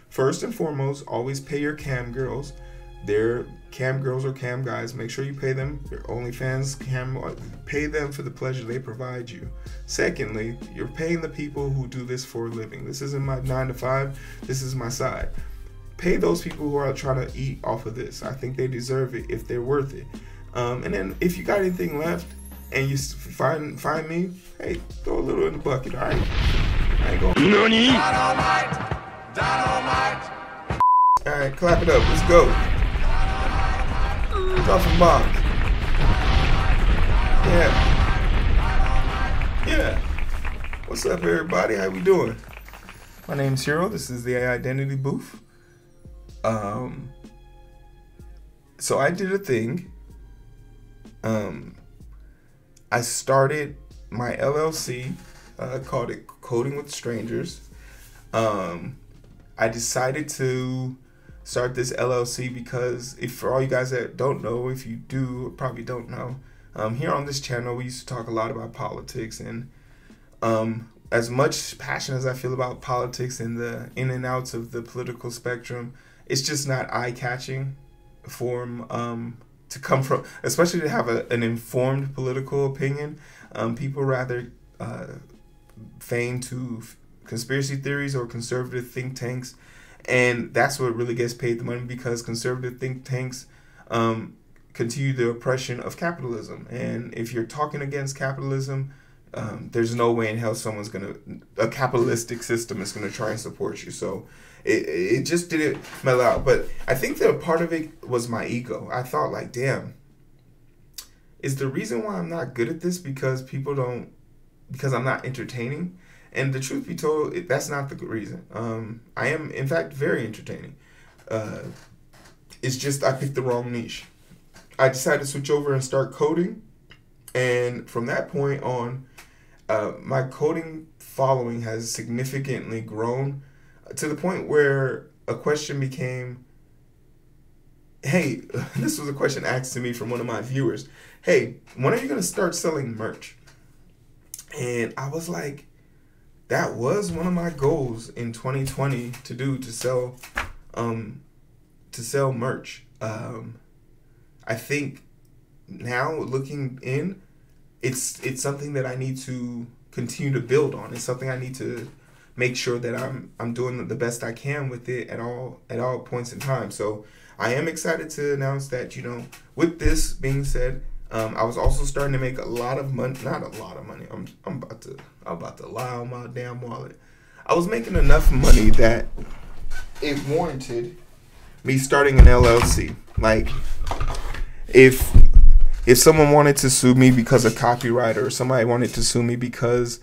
first and foremost, always pay your cam girls. They're cam girls or cam guys. Make sure you pay them. Your OnlyFans pay them for the pleasure they provide you. Secondly, you're paying the people who do this for a living. This isn't my 9 to 5. This is my side. Pay those people who are trying to eat off of this. I think they deserve it if they're worth it. And then if you got anything left and you find me, hey, throw a little in the bucket, all right? I ain't gonna. Nani? Dynamite. All right, clap it up. Let's go. Drop some bombs. Yeah. What's up, everybody? How we doing? My name's Heero. This is the Identity Booth. So I did a thing. I started my LLC, called it Coding with Strangers. I decided to start this LLC because, if for all you guys that don't know, if you do, probably don't know, here on this channel we used to talk a lot about politics, and as much passion as I feel about politics and the in and outs of the political spectrum, it's just not eye-catching form to come from, especially to have an informed political opinion. People rather feign to conspiracy theories or conservative think tanks, and that's what really gets paid the money, because conservative think tanks continue the oppression of capitalism. And if you're talking against capitalism, there's no way in hell a capitalistic system is gonna try and support you. So it just didn't mellow out. But I think that a part of it was my ego. I thought, like, damn, is the reason why I'm not good at this because I'm not entertaining? And the truth be told, that's not the reason. I am, in fact, very entertaining. It's just I picked the wrong niche. I decided to switch over and start coding. And from that point on, my coding following has significantly grown to the point where a question became, hey, this was a question asked to me from one of my viewers. Hey, when are you going to start selling merch? And I was like, that was one of my goals in 2020 to do, to sell merch. I think now, looking in, it's something that I need to continue to build on. It's something I need to make sure that I'm doing the best I can with it at all points in time. So I am excited to announce that, with this being said, I was also starting to make a lot of money. Not a lot of money. I'm about to lie on my damn wallet. I was making enough money that it warranted me starting an LLC. Like, if someone wanted to sue me because of copyright, or somebody wanted to sue me because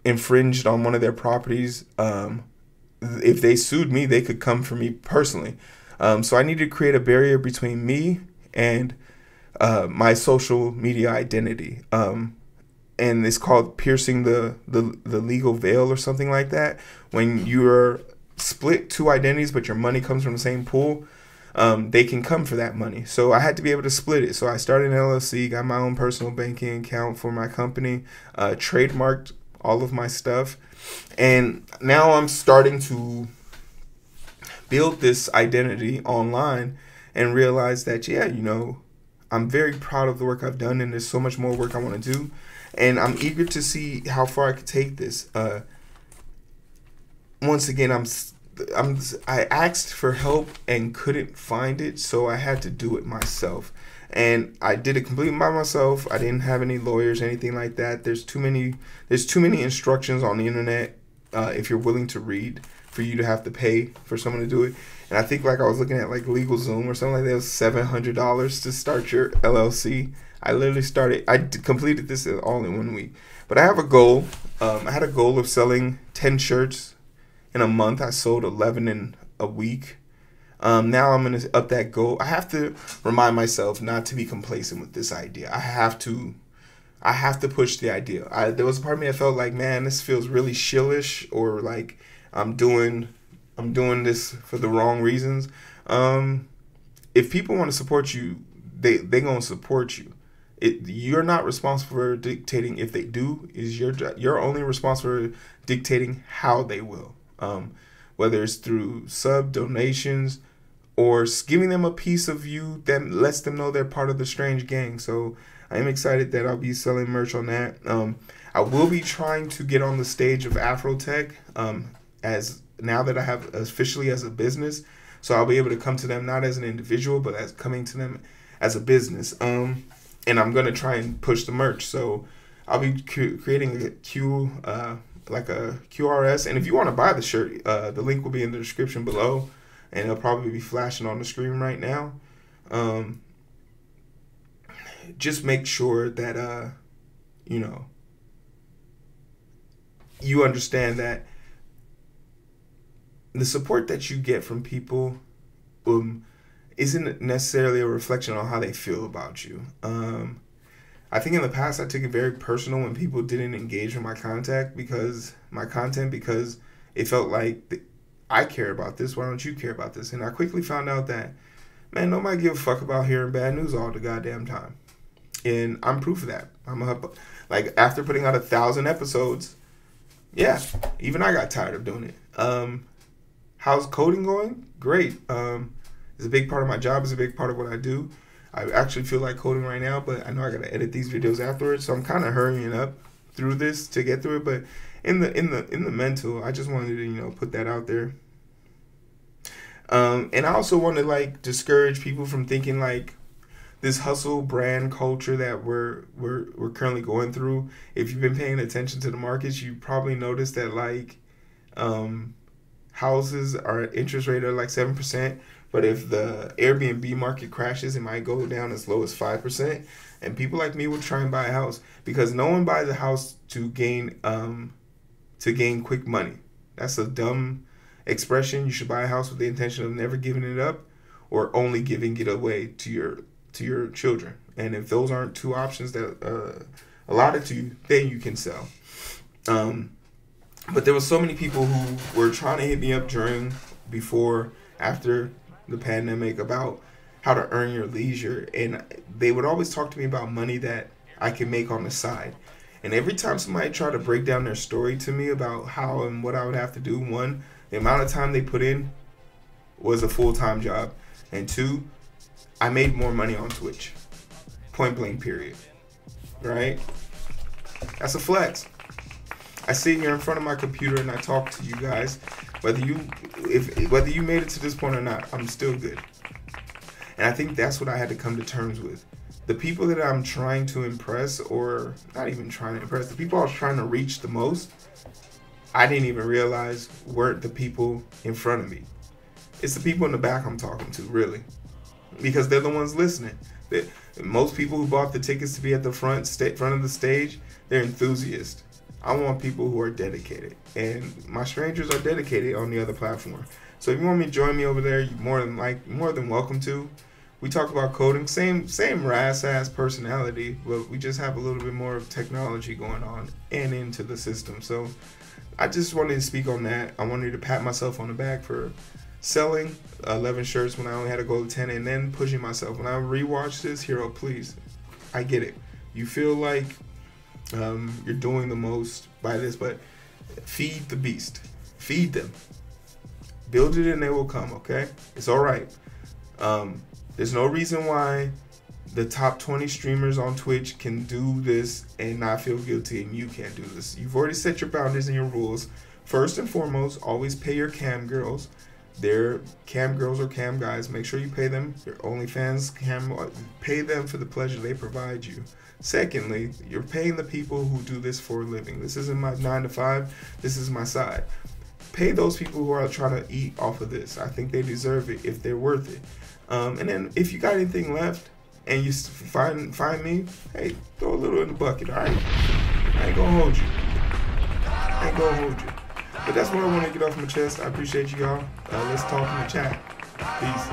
infringed on one of their properties, if they sued me, they could come for me personally. So I needed to create a barrier between me and my social media identity. And it's called piercing the legal veil or something like that. When you're split two identities but your money comes from the same pool, they can come for that money. So I had to be able to split it. So I started an LLC, got my own personal banking account for my company, trademarked all of my stuff. And now I'm starting to build this identity online and realize that, yeah, I'm very proud of the work I've done, and there's so much more work I want to do. And I'm eager to see how far I could take this. Once again, I asked for help and couldn't find it, so I had to do it myself. And I did it completely by myself. I didn't have any lawyers, anything like that. There's too many instructions on the internet, if you're willing to read, for you to have to pay for someone to do it. And I think, like, I was looking at like LegalZoom or something like that. It was $700 to start your LLC. I completed this all in 1 week. But I have a goal. I had a goal of selling 10 shirts in a month. I sold 11 in a week. Now I'm going to up that goal. I have to remind myself not to be complacent with this idea. I have to push the idea. There was a part of me that felt like, man, this feels really shillish, or like I'm doing this for the wrong reasons. If people want to support you, they gonna support you. You're not responsible for dictating if they do. You're only responsible for dictating how they will. whether it's through sub donations or giving them a piece of you that lets them know they're part of the Strange Gang. So I am excited that I'll be selling merch on that. I will be trying to get on the stage of Afrotech as now that I have officially as a business. So I'll be able to come to them not as an individual, but as coming to them as a business. And I'm gonna try and push the merch. So I'll be creating a like a QRS. And if you want to buy the shirt, the link will be in the description below, and it'll probably be flashing on the screen right now. Just make sure that you know, you understand that the support that you get from people isn't necessarily a reflection on how they feel about you. I think in the past I took it very personal when people didn't engage with my content because it felt like I care about this. Why don't you care about this? And I quickly found out that, man, nobody give a fuck about hearing bad news all the goddamn time. And I'm proof of that. Like, after putting out 1,000 episodes, yeah, even I got tired of doing it. How's coding going? Great. It's a big part of my job. It's a big part of what I do. I actually feel like coding right now, but I know I gotta edit these videos afterwards, so I'm kind of hurrying up through this to get through it. But in the mental, I just wanted to, you know, put that out there. And I also want to, like, discourage people from thinking like this hustle brand culture that we're currently going through. If you've been paying attention to the markets, you probably noticed that, like, houses are at interest rate of like 7%. But if the Airbnb market crashes, it might go down as low as 5%. And people like me will try and buy a house because no one buys a house to gain quick money. That's a dumb expression. You should buy a house with the intention of never giving it up or only giving it away to your children. And if those aren't two options that allotted to you, then you can sell. But there were so many people who were trying to hit me up after the pandemic about how to earn your leisure, and they would always talk to me about money that I can make on the side. And every time somebody tried to break down their story to me about how and what I would have to do, one, the amount of time they put in was a full-time job, and two, I made more money on Twitch, point blank period, right? That's a flex. I sit here in front of my computer and I talk to you guys. Whether you made it to this point or not, I'm still good. And I think that's what I had to come to terms with. The people that I'm trying to impress, or not even trying to impress, the people I was trying to reach the most, I didn't even realize weren't the people in front of me. It's the people in the back I'm talking to, really. Because they're the ones listening. Most people who bought the tickets to be at the front of the stage, they're enthusiasts. I want people who are dedicated, and my strangers are dedicated on the other platform. So if you want me to join me over there, you're more than welcome to. We talk about coding, same ass personality, but we just have a little bit more of technology going on and into the system. So I just wanted to speak on that. I wanted to pat myself on the back for selling 11 shirts when I only had a goal of 10, and then pushing myself. When I rewatch this, Heero, please, I get it. You feel like you're doing the most by this, but feed the beast. Feed them. Build it and they will come, okay? It's all right. There's no reason why the top 20 streamers on Twitch can do this and not feel guilty, and you can't do this. You've already set your boundaries and your rules. First and foremost, always pay your cam girls. They're cam girls or cam guys. Make sure you pay them. Your OnlyFans pay them for the pleasure they provide you. Secondly, you're paying the people who do this for a living. This isn't my 9 to 5. This is my side. Pay those people who are trying to eat off of this. I think they deserve it if they're worth it. And then if you got anything left and you find me, hey, throw a little in the bucket, all right? I ain't gonna hold you. But that's what I want to get off my chest. I appreciate you all. Let's talk in the chat. Peace.